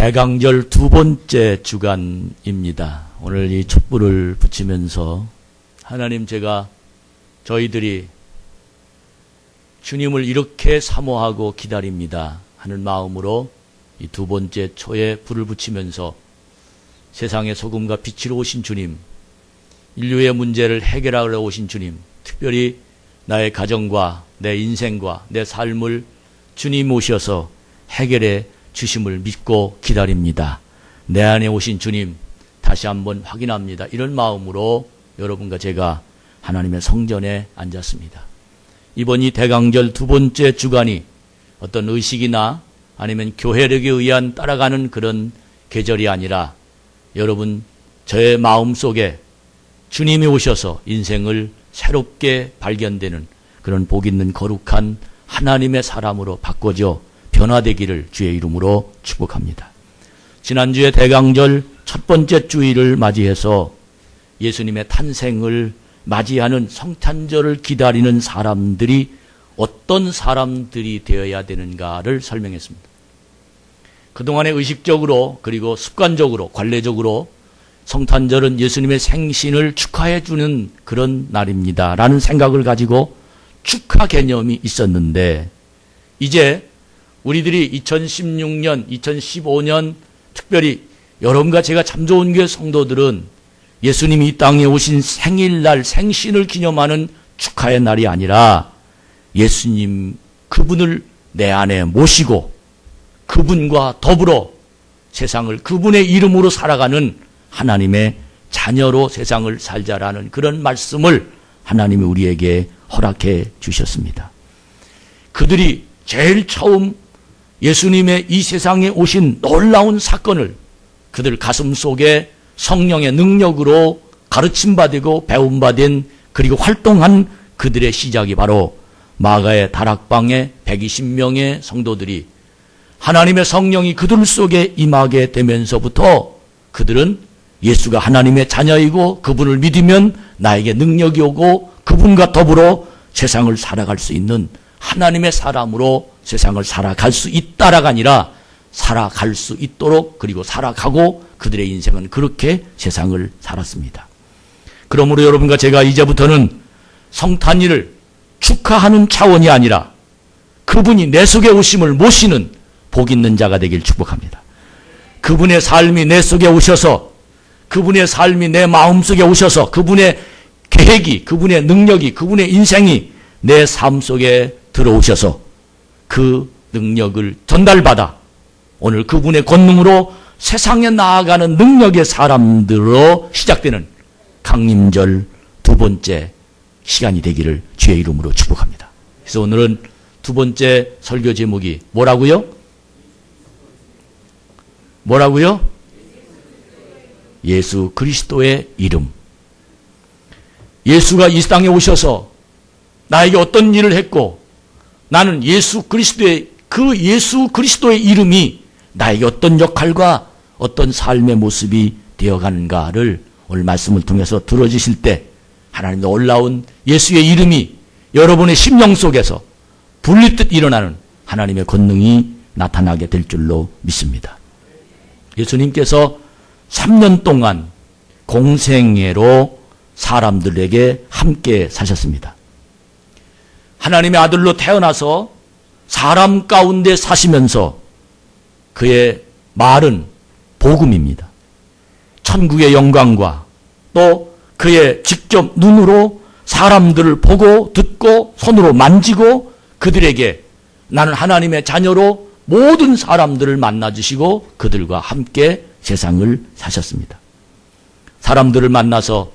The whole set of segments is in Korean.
대강절 두 번째 주간입니다. 오늘 이 촛불을 붙이면서 하나님, 제가 저희들이 주님을 이렇게 사모하고 기다립니다 하는 마음으로 이 두 번째 초에 불을 붙이면서 세상의 소금과 빛으로 오신 주님, 인류의 문제를 해결하러 오신 주님, 특별히 나의 가정과 내 인생과 내 삶을 주님 오셔서 해결해 주심을 믿고 기다립니다. 내 안에 오신 주님 다시 한번 확인합니다. 이런 마음으로 여러분과 제가 하나님의 성전에 앉았습니다. 이번 이 대강절 두 번째 주간이 어떤 의식이나 아니면 교회력에 의한 따라가는 그런 계절이 아니라 여러분, 저의 마음속에 주님이 오셔서 인생을 새롭게 발견되는 그런 복 있는 거룩한 하나님의 사람으로 바꿔져 변화되기를 주의 이름으로 축복합니다. 지난주에 대강절 첫 번째 주일을 맞이해서 예수님의 탄생을 맞이하는 성탄절을 기다리는 사람들이 어떤 사람들이 되어야 되는가를 설명했습니다. 그동안에 의식적으로 그리고 습관적으로 관례적으로 성탄절은 예수님의 생신을 축하해 주는 그런 날입니다 라는 생각을 가지고 축하 개념이 있었는데, 이제 우리들이 2016년, 2015년 특별히 여러분과 제가 참 좋은 교회 성도들은 예수님이 이 땅에 오신 생일날 생신을 기념하는 축하의 날이 아니라 예수님 그분을 내 안에 모시고 그분과 더불어 세상을 그분의 이름으로 살아가는 하나님의 자녀로 세상을 살자라는 그런 말씀을 하나님이 우리에게 허락해 주셨습니다. 그들이 제일 처음 예수님의 이 세상에 오신 놀라운 사건을 그들 가슴 속에 성령의 능력으로 가르침받고 배움받은 그리고 활동한 그들의 시작이 바로 마가의 다락방에 120명의 성도들이 하나님의 성령이 그들 속에 임하게 되면서부터 그들은 예수가 하나님의 자녀이고 그분을 믿으면 나에게 능력이 오고 그분과 더불어 세상을 살아갈 수 있는 하나님의 사람으로 세상을 살아갈 수 있다라가 아니라 살아갈 수 있도록 그리고 살아가고 그들의 인생은 그렇게 세상을 살았습니다. 그러므로 여러분과 제가 이제부터는 성탄일을 축하하는 차원이 아니라 그분이 내 속에 오심을 모시는 복 있는 자가 되길 축복합니다. 그분의 삶이 내 속에 오셔서, 그분의 삶이 내 마음속에 오셔서, 그분의 계획이, 그분의 능력이, 그분의 인생이 내 삶 속에 들어오셔서 그 능력을 전달받아 오늘 그분의 권능으로 세상에 나아가는 능력의 사람들로 시작되는 강림절 두 번째 시간이 되기를 주의 이름으로 축복합니다. 그래서 오늘은 두 번째 설교 제목이 뭐라고요? 뭐라고요? 예수 그리스도의 이름. 예수가 이 땅에 오셔서 나에게 어떤 일을 했고 나는 예수 그리스도의 그 예수 그리스도의 이름이 나에게 어떤 역할과 어떤 삶의 모습이 되어가는가를 오늘 말씀을 통해서 들어주실 때 하나님의 놀라운 예수의 이름이 여러분의 심령 속에서 불리듯 일어나는 하나님의 권능이 나타나게 될 줄로 믿습니다. 예수님께서 3년 동안 공생애로 사람들에게 함께 사셨습니다. 하나님의 아들로 태어나서 사람 가운데 사시면서 그의 말은 복음입니다. 천국의 영광과 또 그의 직접 눈으로 사람들을 보고 듣고 손으로 만지고 그들에게 나는 하나님의 자녀로 모든 사람들을 만나주시고 그들과 함께 세상을 사셨습니다. 사람들을 만나서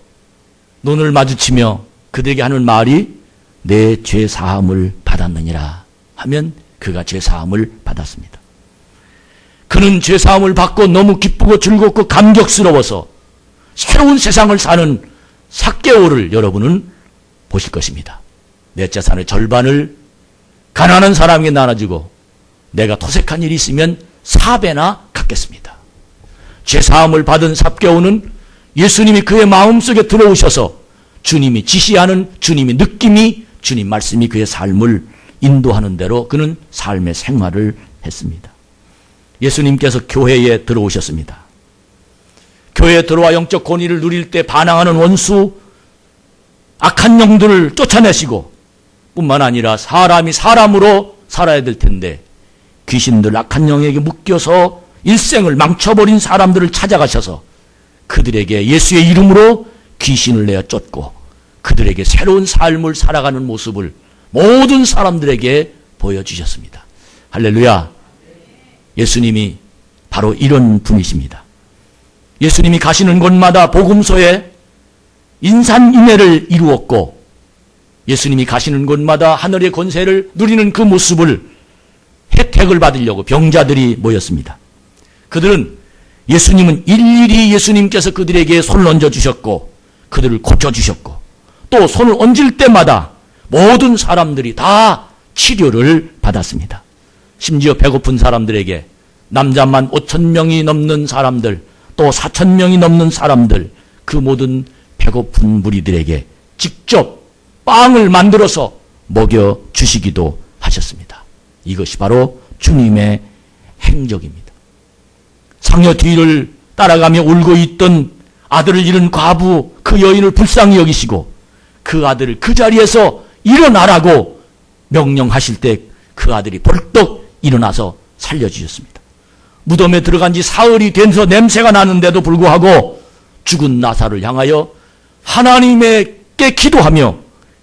눈을 마주치며 그들에게 하는 말이 내 죄 사함을 받았느니라 하면 그가 죄 사함을 받았습니다. 그는 죄 사함을 받고 너무 기쁘고 즐겁고 감격스러워서 새로운 세상을 사는 삭개오를 여러분은 보실 것입니다. 내 재산의 절반을 가난한 사람에게 나눠주고 내가 토색한 일이 있으면 4배나 갚겠습니다. 죄 사함을 받은 삭개오는 예수님이 그의 마음속에 들어오셔서 주님이 지시하는 주님의 느낌이 주님 말씀이 그의 삶을 인도하는 대로 그는 삶의 생활을 했습니다. 예수님께서 교회에 들어오셨습니다. 교회에 들어와 영적 권위를 누릴 때 반항하는 원수, 악한 영들을 쫓아내시고 뿐만 아니라 사람이 사람으로 살아야 될 텐데 귀신들 악한 영에게 묶여서 일생을 망쳐버린 사람들을 찾아가셔서 그들에게 예수의 이름으로 귀신을 내어 쫓고 그들에게 새로운 삶을 살아가는 모습을 모든 사람들에게 보여주셨습니다. 할렐루야. 예수님이 바로 이런 분이십니다. 예수님이 가시는 곳마다 복음서에 인산인해를 이루었고 예수님이 가시는 곳마다 하늘의 권세를 누리는 그 모습을 혜택을 받으려고 병자들이 모였습니다. 그들은 예수님은 일일이 예수님께서 그들에게 손을 얹어주셨고 그들을 고쳐주셨고 또 손을 얹을 때마다 모든 사람들이 다 치료를 받았습니다. 심지어 배고픈 사람들에게 남자만 5,000명이 넘는 사람들 또 4,000명이 넘는 사람들 그 모든 배고픈 무리들에게 직접 빵을 만들어서 먹여주시기도 하셨습니다. 이것이 바로 주님의 행적입니다. 상여 뒤를 따라가며 울고 있던 아들을 잃은 과부 그 여인을 불쌍히 여기시고 그 아들을 그 자리에서 일어나라고 명령하실 때 그 아들이 벌떡 일어나서 살려주셨습니다. 무덤에 들어간 지 사흘이 돼서 냄새가 나는데도 불구하고 죽은 나사를 향하여 하나님께 기도하며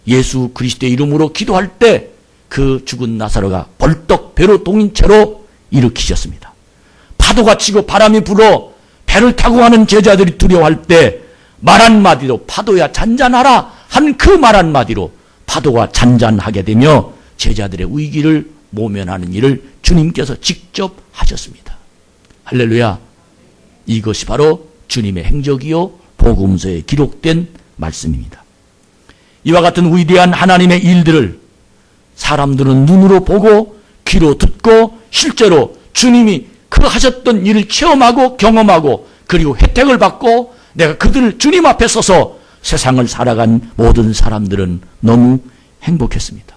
예수 그리스도의 이름으로 기도할 때 그 죽은 나사로가 벌떡 배로 동인 채로 일으키셨습니다. 파도가 치고 바람이 불어 배를 타고 가는 제자들이 두려워할 때 말 한마디로 파도야 잔잔하라 한 그 말 한마디로 파도가 잔잔하게 되며 제자들의 위기를 모면하는 일을 주님께서 직접 하셨습니다. 할렐루야. 이것이 바로 주님의 행적이요 복음서에 기록된 말씀입니다. 이와 같은 위대한 하나님의 일들을 사람들은 눈으로 보고 귀로 듣고 실제로 주님이 그 하셨던 일을 체험하고 경험하고 그리고 혜택을 받고 내가 그들을 주님 앞에 서서 세상을 살아간 모든 사람들은 너무 행복했습니다.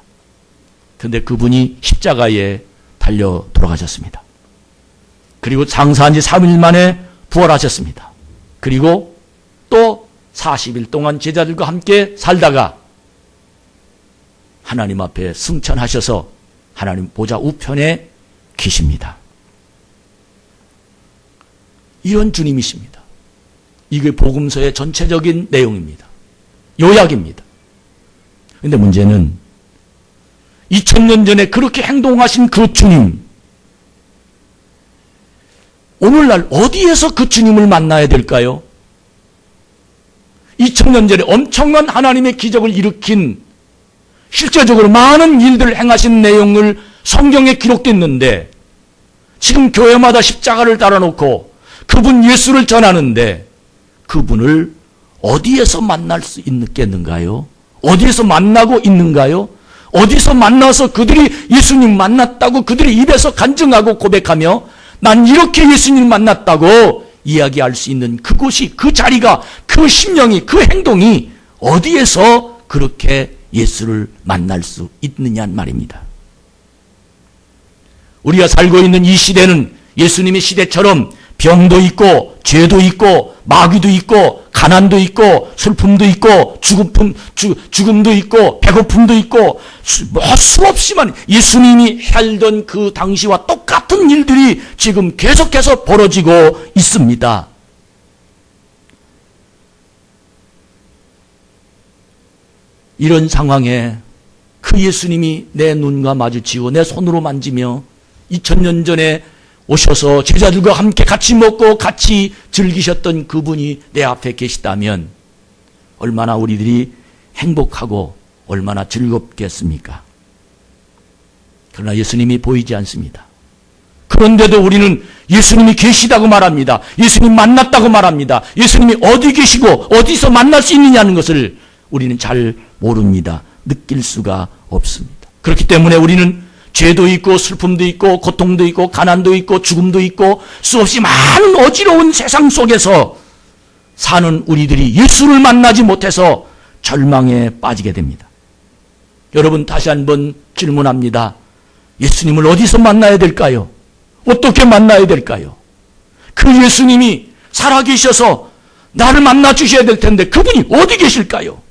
그런데 그분이 십자가에 달려 돌아가셨습니다. 그리고 장사한 지 3일 만에 부활하셨습니다. 그리고 또 40일 동안 제자들과 함께 살다가 하나님 앞에 승천하셔서 하나님 보좌 우편에 계십니다. 이런 주님이십니다. 이게 복음서의 전체적인 내용입니다. 요약입니다. 그런데 문제는 2000년 전에 그렇게 행동하신 그 주님, 오늘날 어디에서 그 주님을 만나야 될까요? 2000년 전에 엄청난 하나님의 기적을 일으킨 실제적으로 많은 일들을 행하신 내용을 성경에 기록됐는데 지금 교회마다 십자가를 달아놓고 그분 예수를 전하는데 그분을 어디에서 만날 수 있겠는가요? 어디에서 만나고 있는가요? 어디서 만나서 그들이 예수님 만났다고 그들의 입에서 간증하고 고백하며 난 이렇게 예수님 만났다고 이야기할 수 있는 그곳이, 그 자리가, 그 심령이, 그 행동이 어디에서 그렇게 예수를 만날 수 있느냐는 말입니다. 우리가 살고 있는 이 시대는 예수님의 시대처럼 병도 있고 죄도 있고 마귀도 있고 가난도 있고 슬픔도 있고 죽음도 있고 배고픔도 있고 수없이 많은 예수님이 살던 그 당시와 똑같은 일들이 지금 계속해서 벌어지고 있습니다. 이런 상황에 그 예수님이 내 눈과 마주치고 내 손으로 만지며 2000년 전에 오셔서 제자들과 함께 같이 먹고 같이 즐기셨던 그분이 내 앞에 계시다면 얼마나 우리들이 행복하고 얼마나 즐겁겠습니까? 그러나 예수님이 보이지 않습니다. 그런데도 우리는 예수님이 계시다고 말합니다. 예수님 만났다고 말합니다. 예수님이 어디 계시고 어디서 만날 수 있느냐는 것을 우리는 잘 모릅니다. 느낄 수가 없습니다. 그렇기 때문에 우리는 죄도 있고 슬픔도 있고 고통도 있고 가난도 있고 죽음도 있고 수없이 많은 어지러운 세상 속에서 사는 우리들이 예수를 만나지 못해서 절망에 빠지게 됩니다. 여러분, 다시 한번 질문합니다. 예수님을 어디서 만나야 될까요? 어떻게 만나야 될까요? 그 예수님이 살아계셔서 나를 만나 주셔야 될 텐데 그분이 어디 계실까요?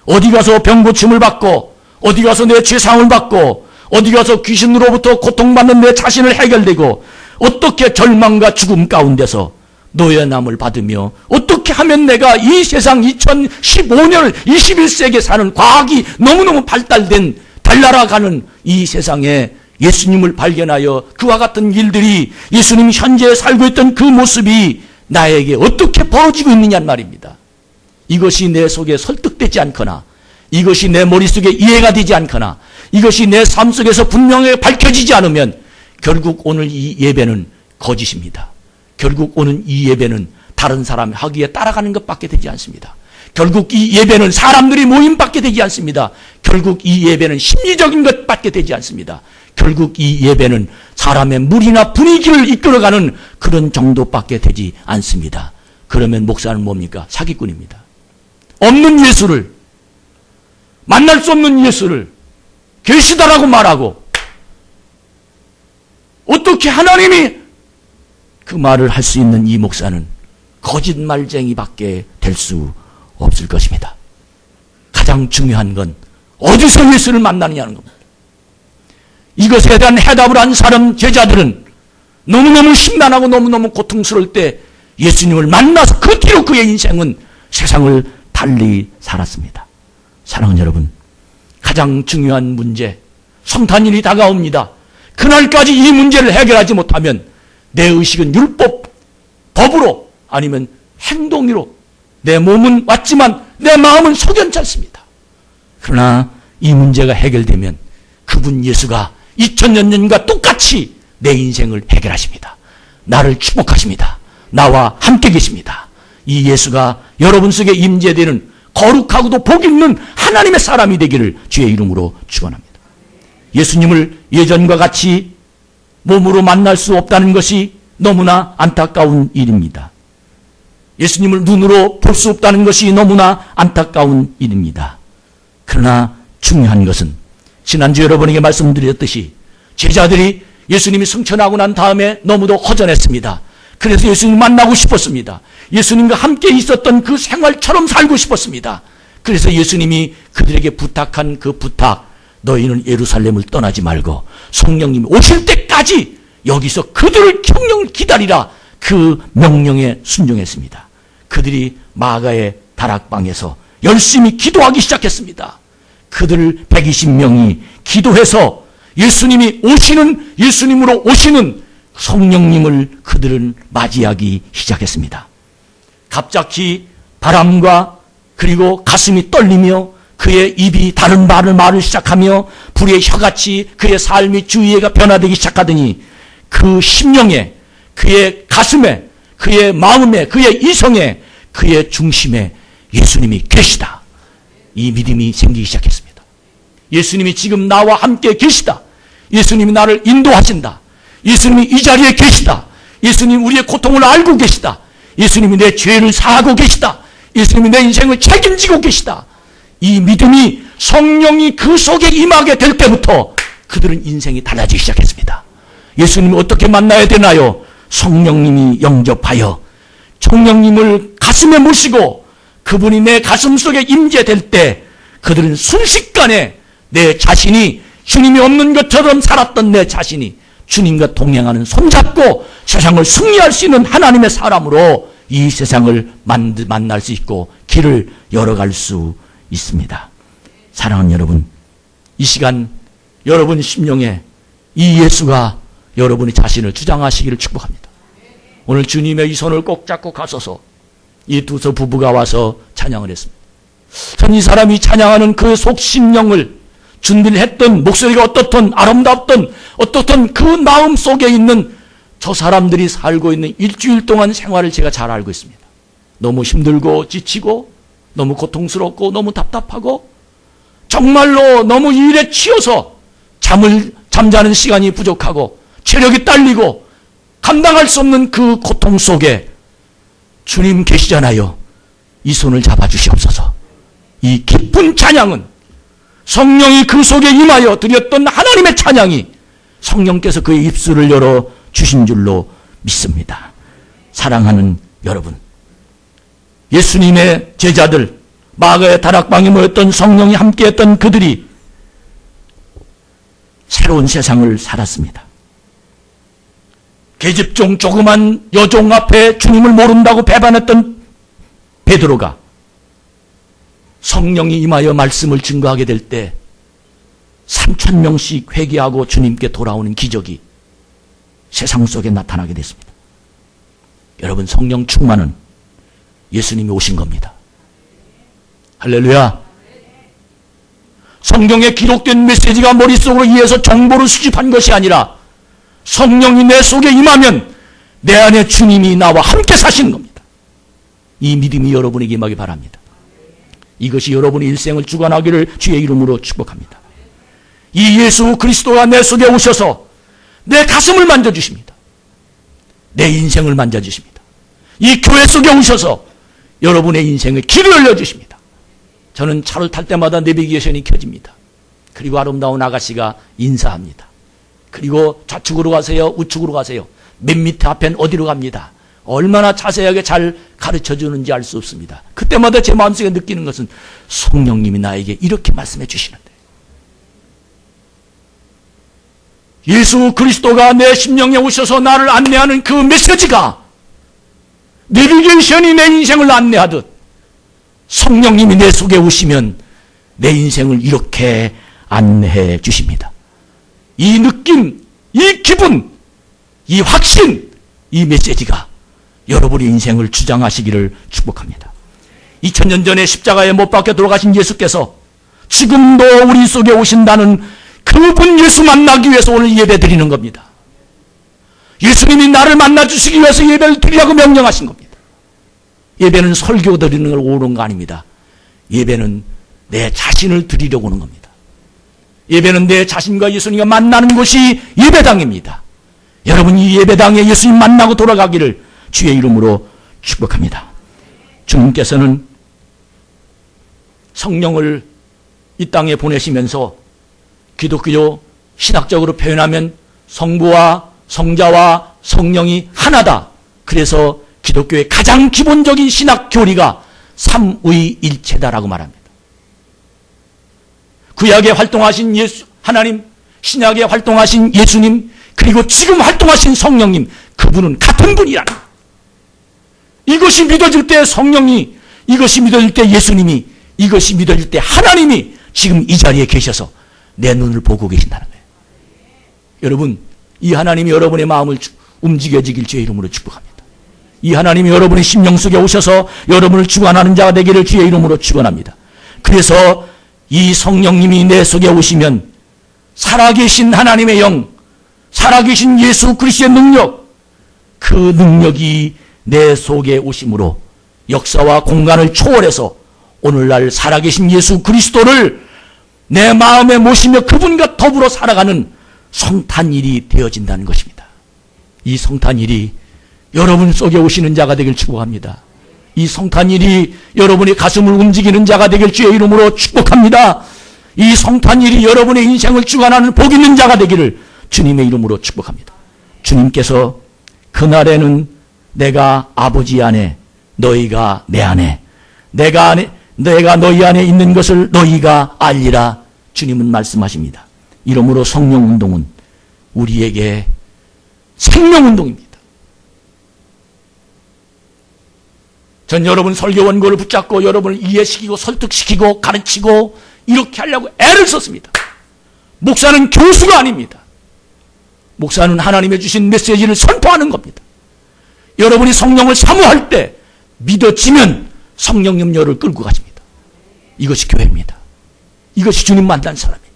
어디 가서 병고침을 받고, 어디 가서 내 죄상을 받고, 어디 가서 귀신으로부터 고통받는 내 자신을 해결되고, 어떻게 절망과 죽음 가운데서 노예남을 받으며, 어떻게 하면 내가 이 세상 2015년을 21세기에 사는 과학이 너무너무 발달된 달나라가는 이 세상에 예수님을 발견하여 그와 같은 일들이 예수님이 현재 살고 있던 그 모습이 나에게 어떻게 벌어지고 있느냐는 말입니다. 이것이 내 속에 설득되지 않거나, 이것이 내 머릿속에 이해가 되지 않거나, 이것이 내 삶 속에서 분명하게 밝혀지지 않으면 결국 오늘 이 예배는 거짓입니다. 결국 오늘 이 예배는 다른 사람의 하기에 따라가는 것밖에 되지 않습니다. 결국 이 예배는 사람들이 모임밖에 되지 않습니다. 결국 이 예배는 심리적인 것밖에 되지 않습니다. 결국 이 예배는 사람의 물이나 분위기를 이끌어가는 그런 정도밖에 되지 않습니다. 그러면 목사는 뭡니까? 사기꾼입니다. 없는 예수를, 만날 수 없는 예수를 계시다라고 말하고, 어떻게 하나님이 그 말을 할 수 있는 이 목사는 거짓말쟁이밖에 될 수 없을 것입니다. 가장 중요한 건 어디서 예수를 만나느냐는 겁니다. 이것에 대한 해답을 한 사람 제자들은 너무너무 심란하고 너무너무 고통스러울 때 예수님을 만나서 그 뒤로 그의 인생은 세상을 달리 살았습니다. 사랑하는 여러분, 가장 중요한 문제, 성탄일이 다가옵니다. 그날까지 이 문제를 해결하지 못하면 내 의식은 율법, 법으로 아니면 행동으로 내 몸은 왔지만 내 마음은 석연치 않습니다. 그러나 이 문제가 해결되면 그분 예수가 2000년과 똑같이 내 인생을 해결하십니다. 나를 축복하십니다. 나와 함께 계십니다. 이 예수가 여러분 속에 임재되는 거룩하고도 복 있는 하나님의 사람이 되기를 주의 이름으로 축원합니다. 예수님을 예전과 같이 몸으로 만날 수 없다는 것이 너무나 안타까운 일입니다. 예수님을 눈으로 볼 수 없다는 것이 너무나 안타까운 일입니다. 그러나 중요한 것은 지난주 여러분에게 말씀드렸듯이 제자들이 예수님이 승천하고 난 다음에 너무도 허전했습니다. 그래서 예수님 만나고 싶었습니다. 예수님과 함께 있었던 그 생활처럼 살고 싶었습니다. 그래서 예수님이 그들에게 부탁한 그 부탁, 너희는 예루살렘을 떠나지 말고 성령님이 오실 때까지 여기서 그들을 성령을 기다리라, 그 명령에 순종했습니다. 그들이 마가의 다락방에서 열심히 기도하기 시작했습니다. 그들 120명이 기도해서 예수님으로 오시는 성령님을 그들은 맞이하기 시작했습니다. 갑자기 바람과 그리고 가슴이 떨리며 그의 입이 다른 말을 시작하며 불의 혀같이 그의 삶이 주위에가 변화되기 시작하더니 그 심령에, 그의 가슴에, 그의 마음에, 그의 이성에, 그의 중심에 예수님이 계시다, 이 믿음이 생기기 시작했습니다. 예수님이 지금 나와 함께 계시다. 예수님이 나를 인도하신다. 예수님이 이 자리에 계시다. 예수님이 우리의 고통을 알고 계시다. 예수님이 내 죄를 사하고 계시다. 예수님이 내 인생을 책임지고 계시다. 이 믿음이 성령이 그 속에 임하게 될 때부터 그들은 인생이 달라지기 시작했습니다. 예수님을 어떻게 만나야 되나요? 성령님이 영접하여 성령님을 가슴에 모시고 그분이 내 가슴 속에 임재될 때 그들은 순식간에 내 자신이 주님이 없는 것처럼 살았던 내 자신이 주님과 동행하는, 손잡고 세상을 승리할 수 있는 하나님의 사람으로 이 세상을 만날 수 있고 길을 열어갈 수 있습니다. 사랑하는 여러분, 이 시간 여러분 심령에 이 예수가 여러분의 자신을 주장하시기를 축복합니다. 오늘 주님의 이 손을 꼭 잡고 가소서. 이 두 부부가 와서 찬양을 했습니다. 전 이 사람이 찬양하는 그 속심령을 준비를 했던, 목소리가 어떻든 아름답던 어떻든 그 마음 속에 있는 저 사람들이 살고 있는 일주일 동안 생활을 제가 잘 알고 있습니다. 너무 힘들고 지치고 너무 고통스럽고 너무 답답하고 정말로 너무 일에 치여서 잠자는 시간이 부족하고 체력이 딸리고 감당할 수 없는 그 고통 속에 주님 계시잖아요. 이 손을 잡아주시옵소서. 이 기쁜 찬양은 성령이 그 속에 임하여 드렸던 하나님의 찬양이 성령께서 그의 입술을 열어 주신 줄로 믿습니다. 사랑하는 여러분, 예수님의 제자들, 마가의 다락방에 모였던 성령이 함께했던 그들이 새로운 세상을 살았습니다. 계집종 조그만 여종 앞에 주님을 모른다고 배반했던 베드로가 성령이 임하여 말씀을 증거하게 될 때 3,000명씩 회개하고 주님께 돌아오는 기적이 세상 속에 나타나게 됐습니다. 여러분, 성령 충만은 예수님이 오신 겁니다. 할렐루야. 성경에 기록된 메시지가 머릿속으로 이해해서 정보를 수집한 것이 아니라 성령이 내 속에 임하면 내 안에 주님이 나와 함께 사시는 겁니다. 이 믿음이 여러분에게 임하기 바랍니다. 이것이 여러분의 일생을 주관하기를 주의 이름으로 축복합니다. 이 예수 그리스도가 내 속에 오셔서 내 가슴을 만져주십니다. 내 인생을 만져주십니다. 이 교회 속에 오셔서 여러분의 인생의 길을 열려주십니다. 저는 차를 탈 때마다 내비게이션이 켜집니다. 그리고 아름다운 아가씨가 인사합니다. 그리고 좌측으로 가세요, 우측으로 가세요. 맨 밑에 앞엔 어디로 갑니다. 얼마나 자세하게 잘 가르쳐 주는지 알 수 없습니다. 그때마다 제 마음속에 느끼는 것은 성령님이 나에게 이렇게 말씀해 주시는데, 예수 그리스도가 내 심령에 오셔서 나를 안내하는 그 메시지가 내비게이션이 내 인생을 안내하듯 성령님이 내 속에 오시면 내 인생을 이렇게 안내해 주십니다. 이 느낌, 이 기분, 이 확신, 이 메시지가 여러분의 인생을 주장하시기를 축복합니다. 2000년 전에 십자가에 못 박혀 돌아가신 예수께서 지금도 우리 속에 오신다는 그분 예수 만나기 위해서 오늘 예배 드리는 겁니다. 예수님이 나를 만나주시기 위해서 예배를 드리라고 명령하신 겁니다. 예배는 설교 드리는 걸 오는 거 아닙니다. 예배는 내 자신을 드리려고 오는 겁니다. 예배는 내 자신과 예수님과 만나는 곳이 예배당입니다. 여러분, 이 예배당에 예수님 만나고 돌아가기를 주의 이름으로 축복합니다. 주님께서는 성령을 이 땅에 보내시면서 기독교 신학적으로 표현하면 성부와 성자와 성령이 하나다. 그래서 기독교의 가장 기본적인 신학 교리가 삼위일체다라고 말합니다. 구약에 활동하신 예수 하나님, 신약에 활동하신 예수님, 그리고 지금 활동하신 성령님, 그분은 같은 분이라는 거예요. 이것이 믿어질 때 성령이, 이것이 믿어질 때 예수님이, 이것이 믿어질 때 하나님이 지금 이 자리에 계셔서 내 눈을 보고 계신다는 거예요. 여러분, 이 하나님이 여러분의 마음을 움직여지길 주의 이름으로 축복합니다. 이 하나님이 여러분의 심령 속에 오셔서 여러분을 주관하는 자가 되기를 주의 이름으로 축원합니다. 그래서 이 성령님이 내 속에 오시면 살아계신 하나님의 영, 살아계신 예수 그리스도의 능력, 그 능력이 내 속에 오심으로 역사와 공간을 초월해서 오늘날 살아계신 예수 그리스도를 내 마음에 모시며 그분과 더불어 살아가는 성탄일이 되어진다는 것입니다. 이 성탄일이 여러분 속에 오시는 자가 되길 축복합니다. 이 성탄일이 여러분의 가슴을 움직이는 자가 되길 주의 이름으로 축복합니다. 이 성탄일이 여러분의 인생을 주관하는 복 있는 자가 되기를 주님의 이름으로 축복합니다. 주님께서 그날에는 내가 아버지 안에, 너희가 내 안에, 내가 너희 안에 있는 것을 너희가 알리라. 주님은 말씀하십니다. 이러므로 성령운동은 우리에게 생명운동입니다. 전 여러분 설교 원고를 붙잡고 여러분을 이해시키고 설득시키고 가르치고 이렇게 하려고 애를 썼습니다. 목사는 교수가 아닙니다. 목사는 하나님의 주신 메시지를 선포하는 겁니다. 여러분이 성령을 사모할 때 믿어지면 성령님 열을 끌고 가십니다. 이것이 교회입니다. 이것이 주님 만난 사람입니다.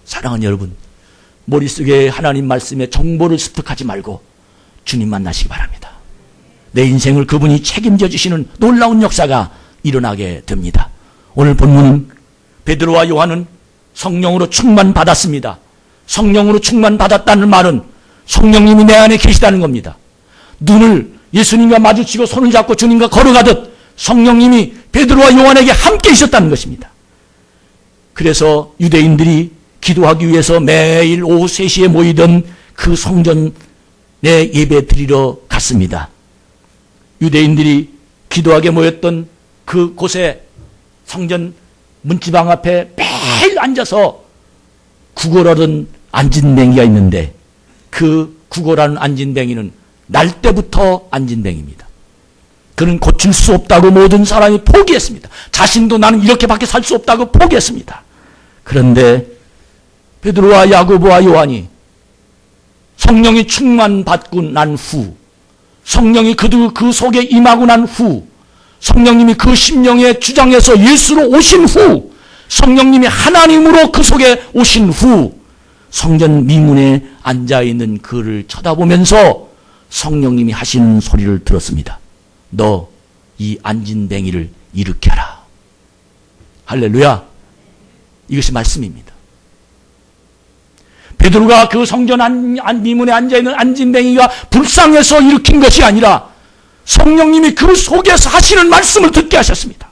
사랑하는 여러분, 머릿속에 하나님 말씀에 정보를 습득하지 말고 주님 만나시기 바랍니다. 내 인생을 그분이 책임져 주시는 놀라운 역사가 일어나게 됩니다. 오늘 본문은 베드로와 요한은 성령으로 충만받았습니다. 성령으로 충만받았다는 말은 성령님이 내 안에 계시다는 겁니다. 눈을 예수님과 마주치고 손을 잡고 주님과 걸어가듯 성령님이 베드로와 요한에게 함께 있었다는 것입니다. 그래서 유대인들이 기도하기 위해서 매일 오후 3시에 모이던 그 성전 내 예배 드리러 갔습니다. 유대인들이 기도하게 모였던 그 곳에 성전 문지방 앞에 매일 앉아서 구걸하던 안진뱅이가 있는데 그 구걸하는 안진뱅이는 날 때부터 안진뱅이입니다. 그는 고칠 수 없다고 모든 사람이 포기했습니다. 자신도 나는 이렇게밖에 살 수 없다고 포기했습니다. 그런데 베드로와 야고보와 요한이 성령이 충만받고 난 후, 성령이 그 속에 임하고 난 후, 성령님이 그 심령의 주장에서 예수로 오신 후, 성령님이 하나님으로 그 속에 오신 후, 성전 미문에 앉아있는 그를 쳐다보면서 성령님이 하시는 소리를 들었습니다. 너 이 안진뱅이를 일으켜라. 할렐루야. 이것이 말씀입니다. 베드로가 그 성전 미문에 앉아있는 안진뱅이가 불쌍해서 일으킨 것이 아니라 성령님이 그 속에서 하시는 말씀을 듣게 하셨습니다.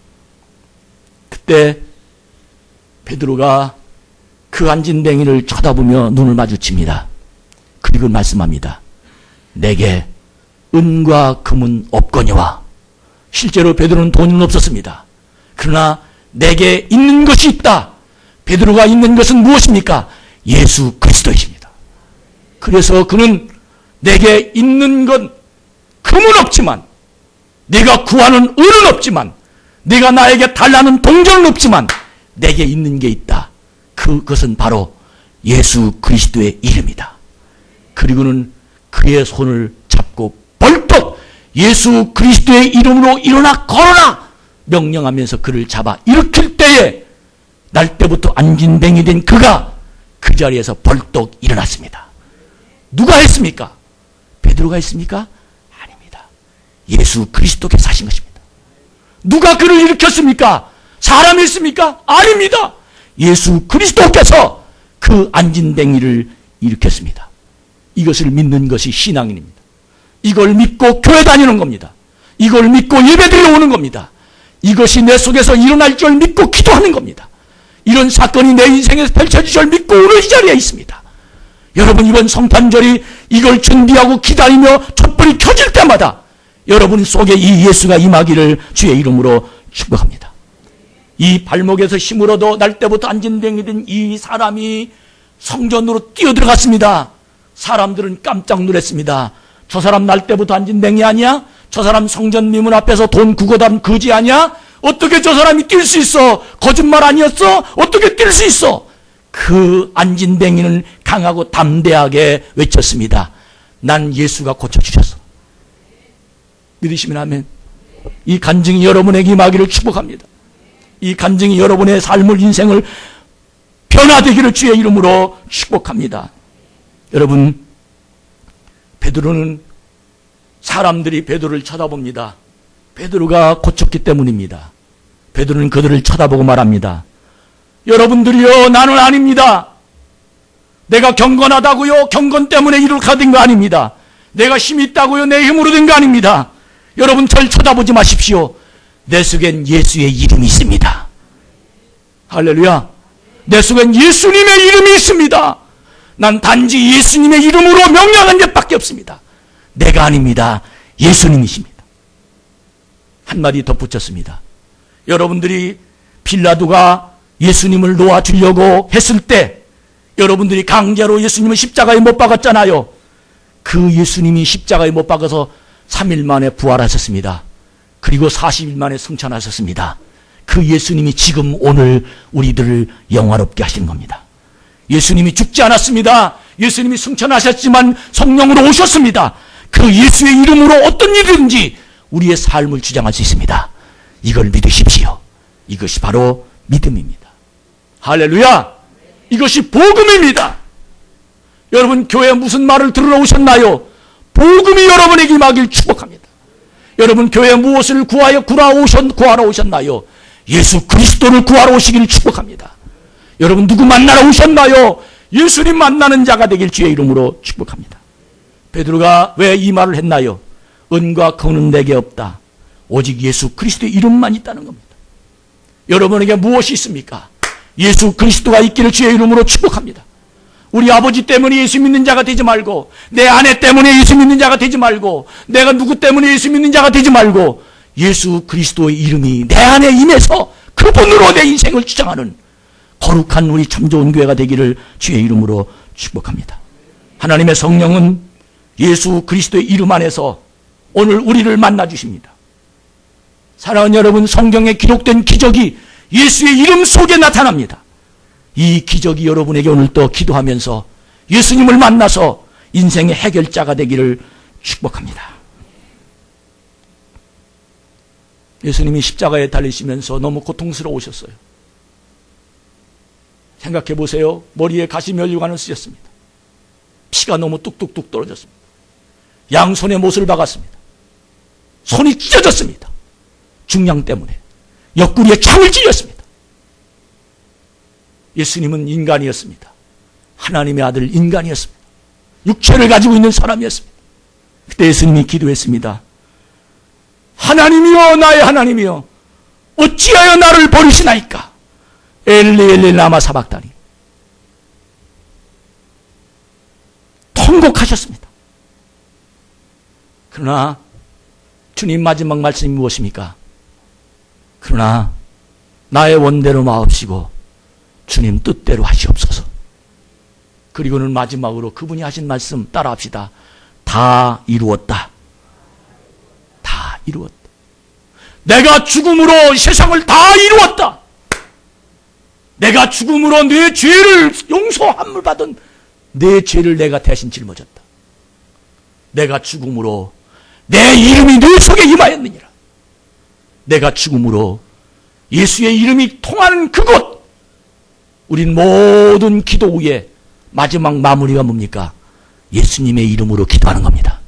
그때 베드로가 그 안진뱅이를 쳐다보며 눈을 마주칩니다. 그리고 말씀합니다. 내게 은과 금은 없거니와. 실제로 베드로는 돈은 없었습니다. 그러나 내게 있는 것이 있다. 베드로가 있는 것은 무엇입니까? 예수 그리스도이십니다. 그래서 그는 내게 있는 건 금은 없지만, 내가 구하는 은은 없지만, 내가 나에게 달라는 동전은 없지만 내게 있는 게 있다. 그것은 바로 예수 그리스도의 이름이다. 그리고는 그의 손을 잡고 벌떡 예수 그리스도의 이름으로 일어나 걸어라 명령하면서 그를 잡아 일으킬 때에 날 때부터 안진뱅이 된 그가 그 자리에서 벌떡 일어났습니다. 누가 했습니까? 베드로가 했습니까? 아닙니다. 예수 그리스도께서 하신 것입니다. 누가 그를 일으켰습니까? 사람이 있습니까? 아닙니다. 예수 그리스도께서 그 안진뱅이를 일으켰습니다. 이것을 믿는 것이 신앙인입니다. 이걸 믿고 교회 다니는 겁니다. 이걸 믿고 예배드리러 오는 겁니다. 이것이 내 속에서 일어날 줄 믿고 기도하는 겁니다. 이런 사건이 내 인생에서 펼쳐질 줄 믿고 오늘 이 자리에 있습니다. 여러분, 이번 성탄절이 이걸 준비하고 기다리며 촛불이 켜질 때마다 여러분 속에 이 예수가 임하기를 주의 이름으로 축복합니다. 이 발목에서 힘을 얻어 날 때부터 안진뱅이 된 이 사람이 성전으로 뛰어들어갔습니다. 사람들은 깜짝 놀랐습니다. 저 사람 날 때부터 안진뱅이 아니야? 저 사람 성전 미문 앞에서 돈 구거담 거지 아니야? 어떻게 저 사람이 뛸 수 있어? 거짓말 아니었어? 어떻게 뛸 수 있어? 그 안진뱅이는 강하고 담대하게 외쳤습니다. 난 예수가 고쳐주셨어. 믿으시면 아멘. 이 간증이 여러분에게 임하기를 축복합니다. 이 간증이 여러분의 삶을, 인생을 변화되기를 주의 이름으로 축복합니다. 여러분, 베드로는 사람들이 베드로를 쳐다봅니다. 베드로가 고쳤기 때문입니다. 베드로는 그들을 쳐다보고 말합니다. 여러분들이요, 나는 아닙니다. 내가 경건하다고요, 경건 때문에 이렇게 된 거 아닙니다. 내가 힘이 있다고요, 내 힘으로 된 거 아닙니다. 여러분, 절 쳐다보지 마십시오. 내 속엔 예수의 이름이 있습니다. 할렐루야. 내 속엔 예수님의 이름이 있습니다. 난 단지 예수님의 이름으로 명령한 것밖에 없습니다. 내가 아닙니다. 예수님이십니다. 한마디 덧붙였습니다. 여러분들이 빌라도가 예수님을 놓아주려고 했을 때 여러분들이 강제로 예수님을 십자가에 못 박았잖아요. 그 예수님이 십자가에 못 박아서 3일 만에 부활하셨습니다. 그리고 40일 만에 승천하셨습니다. 그 예수님이 지금 오늘 우리들을 영화롭게 하시는 겁니다. 예수님이 죽지 않았습니다. 예수님이 승천하셨지만 성령으로 오셨습니다. 그 예수의 이름으로 어떤 일이든지 우리의 삶을 주장할 수 있습니다. 이걸 믿으십시오. 이것이 바로 믿음입니다. 할렐루야. 이것이 복음입니다. 여러분, 교회에 무슨 말을 들으러 오셨나요? 복음이 여러분에게 임하길 축복합니다. 여러분, 교회에 무엇을 구하러 오셨나요? 예수 그리스도를 구하러 오시기를 축복합니다. 여러분, 누구 만나러 오셨나요? 예수님 만나는 자가 되길 주의 이름으로 축복합니다. 베드로가 왜 이 말을 했나요? 은과 금은 내게 없다. 오직 예수 그리스도의 이름만 있다는 겁니다. 여러분에게 무엇이 있습니까? 예수 그리스도가 있기를 주의 이름으로 축복합니다. 우리 아버지 때문에 예수 믿는 자가 되지 말고, 내 아내 때문에 예수 믿는 자가 되지 말고, 내가 누구 때문에 예수 믿는 자가 되지 말고, 예수 그리스도의 이름이 내 안에 임해서 그분으로 내 인생을 주장하는 거룩한 우리 참 좋은 교회가 되기를 주의 이름으로 축복합니다. 하나님의 성령은 예수 그리스도의 이름 안에서 오늘 우리를 만나 주십니다. 사랑하는 여러분, 성경에 기록된 기적이 예수의 이름 속에 나타납니다. 이 기적이 여러분에게 오늘 또 기도하면서 예수님을 만나서 인생의 해결자가 되기를 축복합니다. 예수님이 십자가에 달리시면서 너무 고통스러우셨어요. 생각해 보세요. 머리에 가시 면류관을 쓰셨습니다. 피가 너무 뚝뚝뚝 떨어졌습니다. 양손에 못을 박았습니다. 손이 찢어졌습니다. 중량 때문에. 옆구리에 창을 찔렸습니다. 예수님은 인간이었습니다. 하나님의 아들 인간이었습니다. 육체를 가지고 있는 사람이었습니다. 그때 예수님이 기도했습니다. 하나님이여, 나의 하나님이여, 어찌하여 나를 버리시나이까? 엘리 엘리 라마 사박다니. 통곡하셨습니다. 그러나 주님 마지막 말씀이 무엇입니까? 그러나 나의 원대로 마옵시고 주님 뜻대로 하시옵소서. 그리고는 마지막으로 그분이 하신 말씀 따라합시다. 다 이루었다. 다 이루었다. 내가 죽음으로 세상을 다 이루었다. 내가 죽음으로 내 죄를 용서함을 받은 내 죄를 내가 대신 짊어졌다. 내가 죽음으로 내 이름이 내 속에 임하였느니라. 내가 죽음으로 예수의 이름이 통하는 그곳, 우린 모든 기도 후에 마지막 마무리가 뭡니까? 예수님의 이름으로 기도하는 겁니다.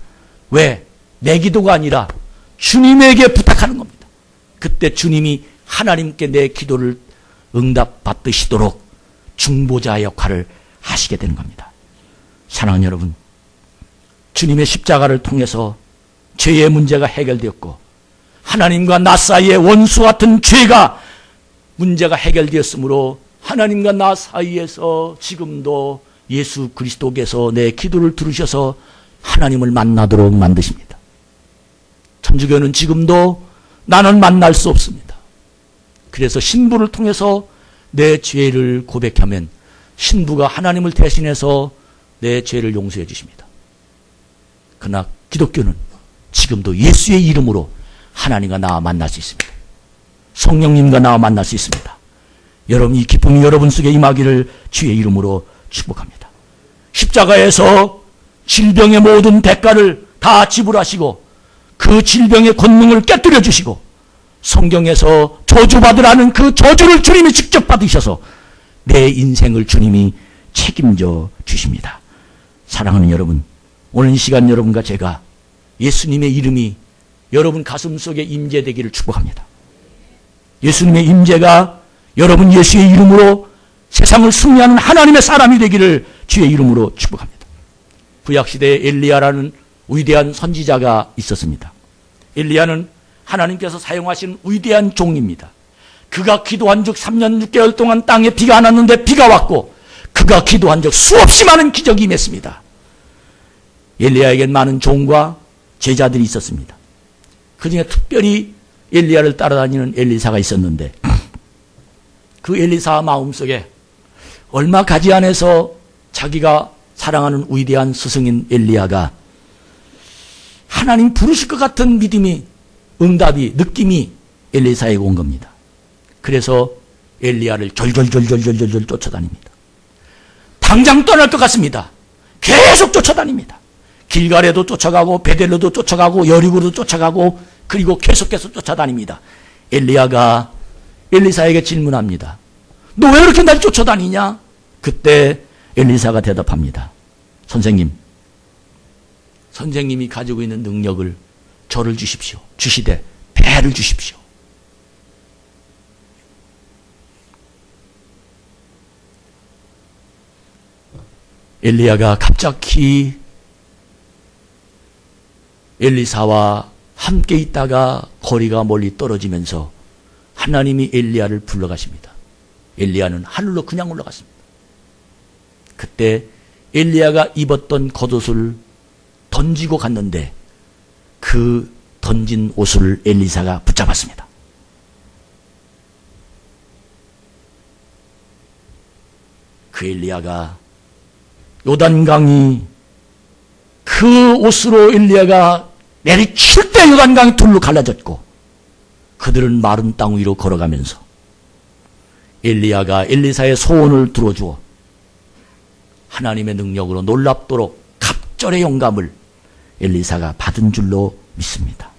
왜? 내 기도가 아니라 주님에게 부탁하는 겁니다. 그때 주님이 하나님께 내 기도를 응답받으시도록 중보자 역할을 하시게 되는 겁니다. 사랑하는 여러분, 주님의 십자가를 통해서 죄의 문제가 해결되었고 하나님과 나 사이의 원수 같은 죄가 문제가 해결되었으므로 하나님과 나 사이에서 지금도 예수 그리스도께서 내 기도를 들으셔서 하나님을 만나도록 만드십니다. 천주교는 지금도 나는 만날 수 없습니다. 그래서 신부를 통해서 내 죄를 고백하면 신부가 하나님을 대신해서 내 죄를 용서해 주십니다. 그러나 기독교는 지금도 예수의 이름으로 하나님과 나와 만날 수 있습니다. 성령님과 나와 만날 수 있습니다. 여러분, 이 기쁨이 여러분 속에 임하기를 주의 이름으로 축복합니다. 십자가에서 질병의 모든 대가를 다 지불하시고 그 질병의 권능을 깨뜨려 주시고 성경에서 저주받으라는 그 저주를 주님이 직접 받으셔서 내 인생을 주님이 책임져 주십니다. 사랑하는 여러분, 오늘 이 시간 여러분과 제가 예수님의 이름이 여러분 가슴 속에 임재되기를 축복합니다. 예수님의 임재가 여러분 예수의 이름으로 세상을 승리하는 하나님의 사람이 되기를 주의 이름으로 축복합니다. 구약시대에 엘리야라는 위대한 선지자가 있었습니다. 엘리야는 하나님께서 사용하신 위대한 종입니다. 그가 기도한 적 3년 6개월 동안 땅에 비가 안 왔는데 비가 왔고 그가 기도한 적 수없이 많은 기적이 임했습니다. 엘리야에겐 많은 종과 제자들이 있었습니다. 그중에 특별히 엘리야를 따라다니는 엘리사가 있었는데 그 엘리사 마음속에 얼마 가지 않아서 자기가 사랑하는 위대한 스승인 엘리야가 하나님 부르실 것 같은 믿음이, 응답이, 느낌이 엘리사에게 온 겁니다. 그래서 엘리야를 졸졸졸졸졸졸 쫓아다닙니다. 당장 떠날 것 같습니다. 계속 쫓아다닙니다. 길갈에도 쫓아가고 베델로도 쫓아가고 여리고도 쫓아가고 그리고 계속해서 쫓아다닙니다. 엘리야가 엘리사에게 질문합니다. 너 왜 이렇게 날 쫓아다니냐? 그때 엘리사가 대답합니다. 선생님이 가지고 있는 능력을 저를 주십시오. 주시되 배를 주십시오. 엘리야가 갑자기 엘리사와 함께 있다가 거리가 멀리 떨어지면서 하나님이 엘리야를 불러가십니다. 엘리야는 하늘로 그냥 올라갔습니다. 그때 엘리야가 입었던 겉옷을 던지고 갔는데 그 던진 옷을 엘리사가 붙잡았습니다. 그 엘리야가 요단강이 그 옷으로 엘리야가 내리칠 때 요단강이 둘로 갈라졌고 그들은 마른 땅 위로 걸어가면서 엘리야가 엘리사의 소원을 들어주어 하나님의 능력으로 놀랍도록 갑절의 영감을 엘리사가 받은 줄로 믿습니다.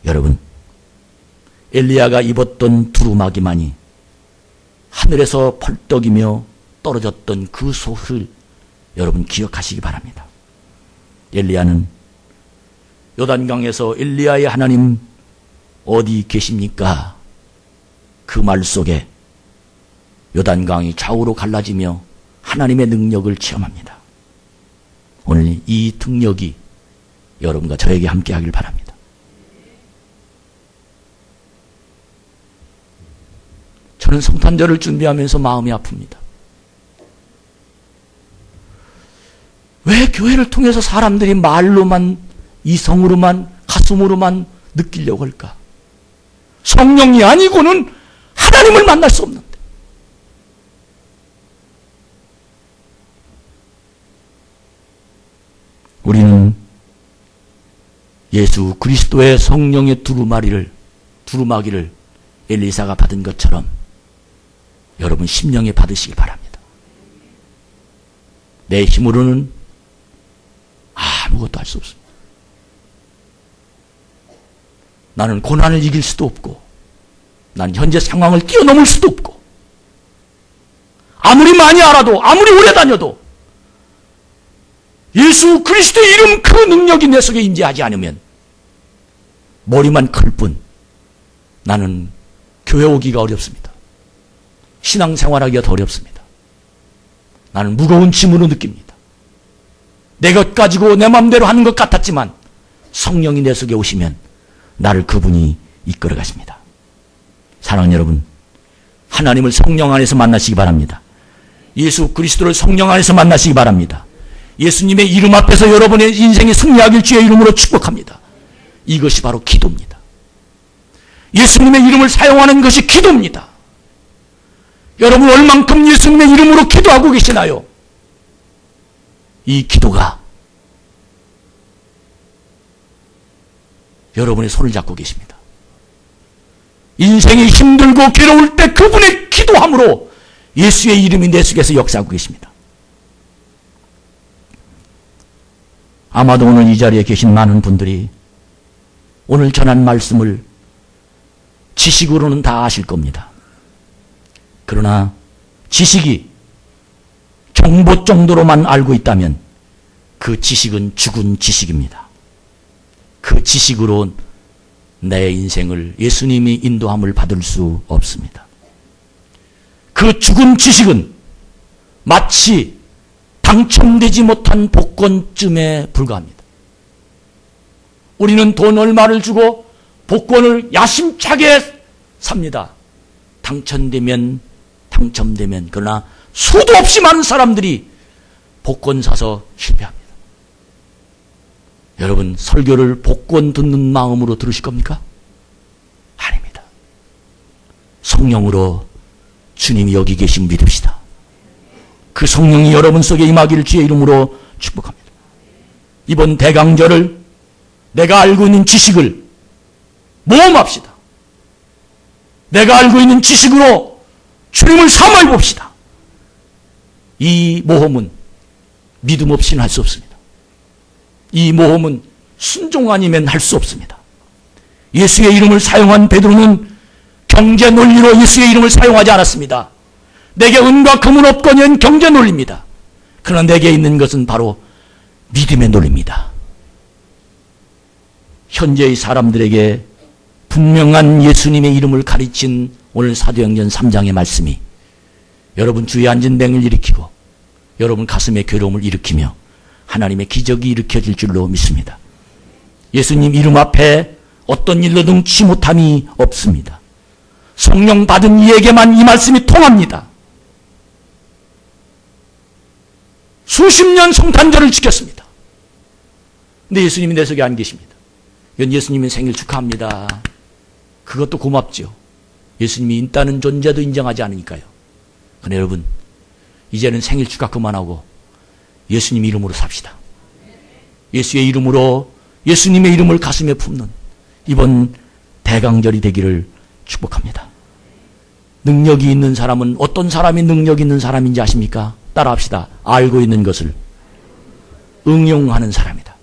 여러분, 엘리야가 입었던 두루마기만이 하늘에서 펄떡이며 떨어졌던 그 소식을 여러분 기억하시기 바랍니다. 엘리야는 요단강에서 엘리야의 하나님 어디 계십니까? 그 말 속에 요단강이 좌우로 갈라지며 하나님의 능력을 체험합니다. 오늘 이 능력이 여러분과 저에게 함께 하길 바랍니다. 저는 성탄절을 준비하면서 마음이 아픕니다. 왜 교회를 통해서 사람들이 말로만, 이성으로만, 가슴으로만 느끼려고 할까? 성령이 아니고는 하나님을 만날 수 없는데. 우리는 예수 그리스도의 성령의 두루마기를 엘리사가 받은 것처럼 여러분 심령에 받으시길 바랍니다. 내 힘으로는 아무것도 할 수 없습니다. 나는 고난을 이길 수도 없고 나는 현재 상황을 뛰어넘을 수도 없고 아무리 많이 알아도 아무리 오래 다녀도 예수 그리스도의 이름 그 능력이 내 속에 임재하지 않으면 머리만 클 뿐 나는 교회 오기가 어렵습니다. 신앙생활하기가 더 어렵습니다. 나는 무거운 짐으로 느낍니다. 내 것 가지고 내 마음대로 하는 것 같았지만 성령이 내 속에 오시면 나를 그분이 이끌어 가십니다. 사랑하는 여러분, 하나님을 성령 안에서 만나시기 바랍니다. 예수 그리스도를 성령 안에서 만나시기 바랍니다. 예수님의 이름 앞에서 여러분의 인생이 승리하길 주의 이름으로 축복합니다. 이것이 바로 기도입니다. 예수님의 이름을 사용하는 것이 기도입니다. 여러분 얼만큼 예수님의 이름으로 기도하고 계시나요? 이 기도가 여러분의 손을 잡고 계십니다. 인생이 힘들고 괴로울 때 그분의 기도함으로 예수의 이름이 내 속에서 역사하고 계십니다. 아마도 오늘 이 자리에 계신 많은 분들이 오늘 전한 말씀을 지식으로는 다 아실 겁니다. 그러나 지식이 정보 정도로만 알고 있다면 그 지식은 죽은 지식입니다. 그 지식으로 내 인생을 예수님이 인도함을 받을 수 없습니다. 그 죽은 지식은 마치 당첨되지 못한 복권쯤에 불과합니다. 우리는 돈 얼마를 주고 복권을 야심차게 삽니다. 당첨되면 그러나 수도 없이 많은 사람들이 복권 사서 실패합니다. 여러분 설교를 복권 듣는 마음으로 들으실 겁니까? 아닙니다. 성령으로 주님이 여기 계신 믿읍시다. 그 성령이 여러분 속에 임하기를 주의 이름으로 축복합니다. 이번 대강절을 내가 알고 있는 지식을 모험합시다. 내가 알고 있는 지식으로 주님을 삼아 봅시다. 이 모험은 믿음 없이는 할 수 없습니다. 이 모험은 순종 아니면 할 수 없습니다. 예수의 이름을 사용한 베드로는 경제 논리로 예수의 이름을 사용하지 않았습니다. 내게 은과 금은 없거니는 경제 논리입니다. 그러나 내게 있는 것은 바로 믿음의 논리입니다. 현재의 사람들에게 분명한 예수님의 이름을 가르친 오늘 사도행전 3장의 말씀이 여러분 주위에 앉은 맹을 일으키고 여러분 가슴에 괴로움을 일으키며 하나님의 기적이 일으켜질 줄로 믿습니다. 예수님 이름 앞에 어떤 일로 능치 못함이 없습니다. 성령 받은 이에게만 이 말씀이 통합니다. 수십 년 성탄절을 지켰습니다. 근데 예수님이 내 속에 안 계십니다. 이건 예수님의 생일 축하합니다. 그것도 고맙죠. 예수님이 있다는 존재도 인정하지 않으니까요. 그러나 여러분, 이제는 생일 축하 그만하고 예수님 이름으로 삽시다. 예수의 이름으로, 예수님의 이름을 가슴에 품는 이번 대강절이 되기를 축복합니다. 능력이 있는 사람은 어떤 사람이 능력 있는 사람인지 아십니까? 따라합시다. 알고 있는 것을 응용하는 사람이다.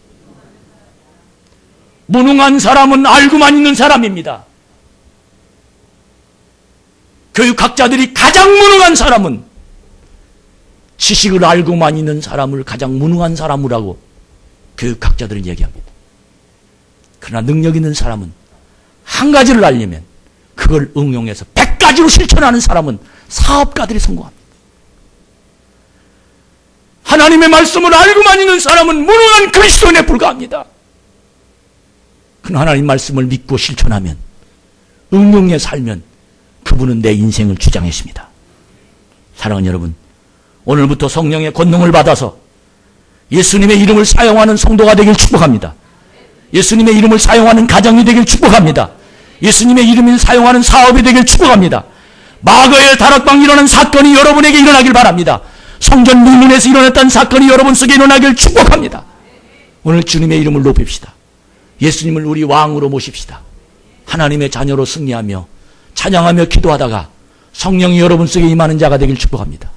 무능한 사람은 알고만 있는 사람입니다. 교육학자들이 가장 무능한 사람은 지식을 알고만 있는 사람을 가장 무능한 사람이라고 교육학자들은 얘기합니다. 그러나 능력 있는 사람은 한 가지를 알려면 그걸 응용해서 100가지로 실천하는 사람은 사업가들이 성공합니다. 하나님의 말씀을 알고만 있는 사람은 무능한 그리스도인에 불과합니다. 그러나 하나님 말씀을 믿고 실천하면, 응용해 살면 그분은 내 인생을 주장했습니다. 사랑하는 여러분, 오늘부터 성령의 권능을 받아서 예수님의 이름을 사용하는 성도가 되길 축복합니다. 예수님의 이름을 사용하는 가정이 되길 축복합니다. 예수님의 이름을 사용하는 사업이 되길 축복합니다. 마거의 다락방 일어난 사건이 여러분에게 일어나길 바랍니다. 성전 문문에서 일어났던 사건이 여러분 속에 일어나길 축복합니다. 오늘 주님의 이름을 높입시다. 예수님을 우리 왕으로 모십시다. 하나님의 자녀로 승리하며 찬양하며 기도하다가 성령이 여러분 속에 임하는 자가 되길 축복합니다.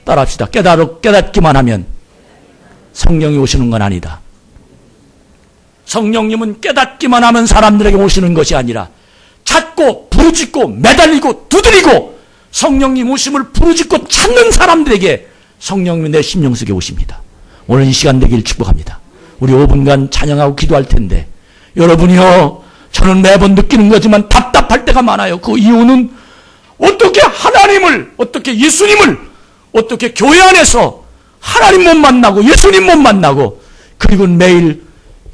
따라합시다. 깨닫기만 하면 성령이 오시는 건 아니다. 성령님은 깨닫기만 하면 사람들에게 오시는 것이 아니라 찾고 부르짖고 매달리고 두드리고 성령님 오심을 부르짖고 찾는 사람들에게 성령님이 내 심령 속에 오십니다. 오늘 이 시간 되길 축복합니다. 우리 5분간 찬양하고 기도할 텐데, 여러분이요, 저는 매번 느끼는 거지만 답답할 때가 많아요. 그 이유는 어떻게 하나님을, 어떻게 예수님을, 어떻게 교회 안에서 하나님 못 만나고 예수님 못 만나고 그리고 매일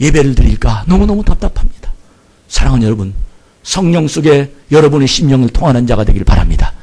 예배를 드릴까 너무너무 답답합니다. 사랑하는 여러분, 성령 속에 여러분의 심령을 통하는 자가 되길 바랍니다.